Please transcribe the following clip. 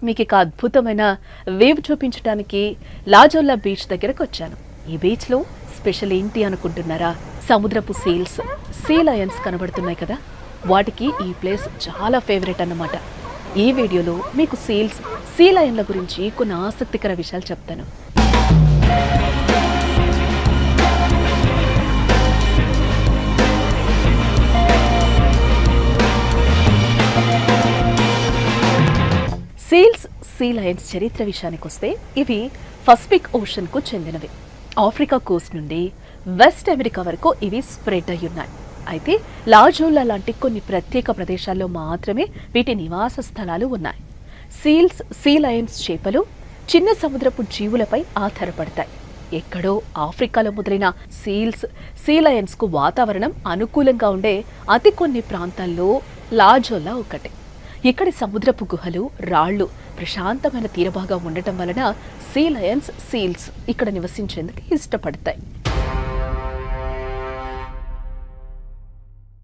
మీకు ఇక అద్భుతమైన వేవ్ చూపించడానికి లాజోల్లా బీచ్ దగ్గరకు వచ్చాను. ఈ బీచ్లో స్పెషల్ ఏంటి అనుకుంటున్నారా? సముద్రపు సీల్స్, సీ లయన్స్ కనబడుతున్నాయి కదా, వాటికి ఈ ప్లేస్ చాలా ఫేవరెట్ అన్నమాట. ఈ వీడియోలో మీకు సీల్స్, సీ లయన్ల గురించి కొన్ని ఆసక్తికర విషయాలు చెప్తాను. సీల్స్, సీ లయన్స్ చరిత్ర విషయానికి వస్తే ఇవి పసిఫిక్ ఓషన్కు చెందినవి. ఆఫ్రికా కోస్ట్ నుండి వెస్ట్ అమెరికా వరకు ఇవి స్ప్రెడ్ అయి ఉన్నాయి. అయితే లాజోల్లా లాంటి కొన్ని ప్రత్యేక ప్రదేశాల్లో మాత్రమే వీటి నివాస స్థలాలు ఉన్నాయి. సీల్స్, సీ లయన్స్ చేపలు చిన్న సముద్రపు జీవులపై ఆధారపడతాయి. ఎక్కడో ఆఫ్రికాలో మొదలైన సీల్స్, సీ లయన్స్ కు వాతావరణం అనుకూలంగా ఉండే అతి కొన్ని ప్రాంతాల్లో లాజోల్లా ఒకటి. ఇక్కడి సముద్రపు గుహలు, రాళ్లు ప్రశాంతమైన తీరభాగం ఉండటం వలన సీ లయన్స్, సీల్స్ ఇక్కడ నివసించేందుకు ఇష్టపడతాయి.